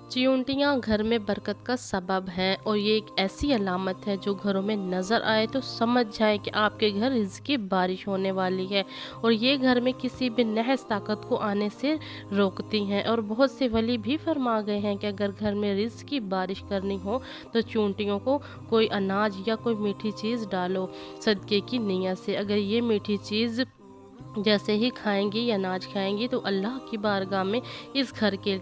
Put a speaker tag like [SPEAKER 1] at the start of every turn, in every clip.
[SPEAKER 1] चींटियाँ घर में बरकत का सबब हैं और ये एक ऐसी अलामत है जो घरों में नज़र आए तो समझ जाएं कि आपके घर रिज़्क़ की बारिश होने वाली है। और ये घर में किसी भी नहस ताकत को आने से रोकती हैं। और बहुत से वली भी फरमा गए हैं कि अगर घर में रिज़्क़ की बारिश करनी हो तो चींटियों को कोई अनाज या कोई मीठी चीज़ डालो सदक़े की नीयत से। अगर ये मीठी चीज़ जैसे ही खाएंगी या अनाज खाएंगी तो अल्लाह की बारगाह में इस घर के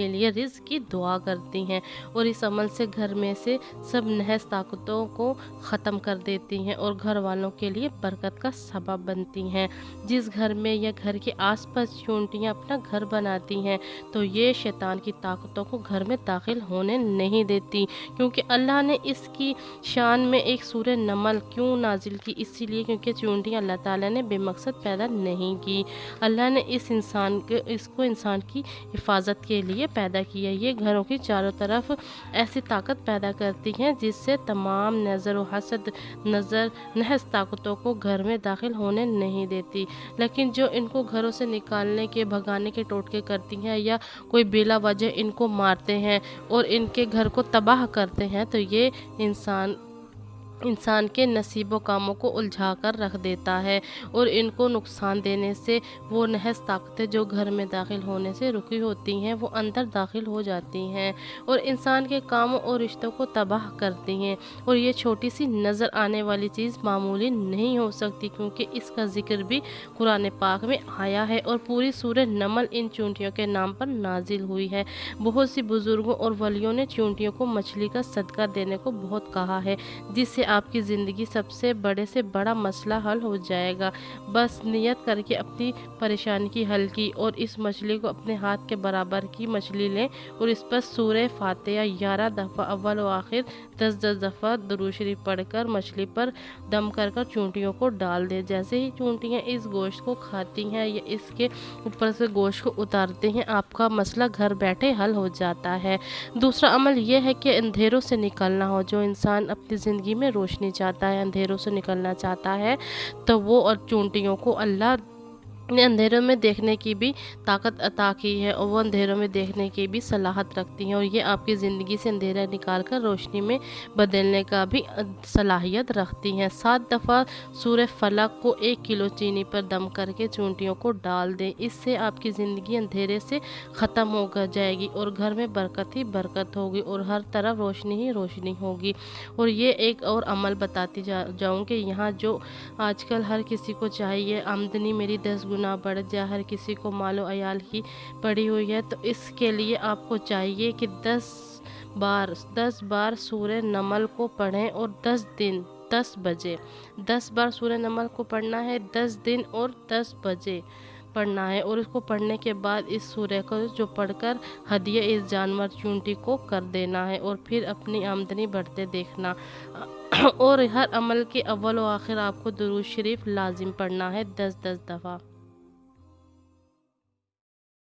[SPEAKER 1] लिए रिज़्क़ की दुआ करती हैं और इस अमल से घर में से सब नहस ताकतों को ख़त्म कर देती हैं और घर वालों के लिए बरकत का सबब बनती हैं। जिस घर में या घर के आसपास चींटियाँ अपना घर बनाती हैं तो ये शैतान की ताकतों को घर में दाखिल होने नहीं देती, क्योंकि अल्लाह ने इसकी शान में एक सूरह नमल क्यों नाजिल की, इसीलिए क्योंकि चींटियाँ अल्लाह ताला ने बेमकसद पैदा नहीं की। अल्लाह ने इसको इंसान की हिफाजत के लिए पैदा किया। ये घरों की चारों तरफ ऐसी ताकत पैदा करती हैं जिससे तमाम नज़र व हसद नहस ताकतों को घर में दाखिल होने नहीं देती। लेकिन जो इनको घरों से निकालने के भगाने के टोटके करती हैं या कोई बिला वजह इनको मारते हैं और इनके घर को तबाह करते हैं तो ये इंसान के नसीबों कामों को उलझा कर रख देता है और इनको नुकसान देने से वो नहस ताकतें जो घर में दाखिल होने से रुकी होती हैं वो अंदर दाखिल हो जाती हैं और इंसान के कामों और रिश्तों को तबाह करती हैं। और ये छोटी सी नज़र आने वाली चीज़ मामूली नहीं हो सकती, क्योंकि इसका जिक्र भी कुरान पाक में आया है और पूरी सूरह नमल इन चींटियों के नाम पर नाजिल हुई है। बहुत सी बुजुर्गों और वलियों ने चींटियों को मछली का सदका देने को बहुत कहा है, जिससे आपकी ज़िंदगी सबसे बड़े से बड़ा मसला हल हो जाएगा। बस नियत करके अपनी परेशानी की हल की और इस मछली को अपने हाथ के बराबर की मछली लें और इस पर सूरह फातिहा 11 दफ़ा अव्वल व आखिर 10-10 दफ़ा दुरूद शरीफ पढ़कर मछली पर दम कर चींटियों को डाल दें। जैसे ही चींटियाँ इस गोश्त को खाती हैं या इसके ऊपर से गोश्त को उतारते हैं, आपका मसला घर बैठे हल हो जाता है। दूसरा अमल यह है कि अंधेरों से निकलना हो। जो इंसान अपनी ज़िंदगी में रोशनी चाहता है, अंधेरों से निकलना चाहता है, तो वो और चींटियों को अल्लाह ने अंधेरों में देखने की भी ताकत अता की है और वो अंधेरों में देखने की भी सलाहत रखती हैं और ये आपकी ज़िंदगी से अंधेरा निकाल कर रोशनी में बदलने का भी सलाहियत रखती हैं। 7 दफ़ा सूरह फलक को 1 किलो चीनी पर दम करके चींटियों को डाल दें। इससे आपकी ज़िंदगी अंधेरे से ख़त्म हो जाएगी और घर में बरकत ही बरकत होगी और हर तरफ रोशनी ही रोशनी होगी। और ये एक और अमल बताती जाऊँ कि यहाँ जो आजकल हर किसी को चाहिए, आमदनी मेरी 10 गुना बढ़ जाए, हर किसी को मालो अयाल की पड़ी हुई है, तो इसके लिए आपको चाहिए कि 10 बार सूरह नमल को पढ़ें और 10 बजे 10 बार सूरह नमल को पढ़ना है, 10 दिन और 10 बजे पढ़ना है। और इसको पढ़ने के बाद इस सूरह को जो पढ़कर हदिया इस जानवर चींटी को कर देना है और फिर अपनी आमदनी बढ़ते देखना। और हर अमल के अव्वल व आखिर आपको दुरूद शरीफ लाजिम पढ़ना है 10-10 दफ़ा।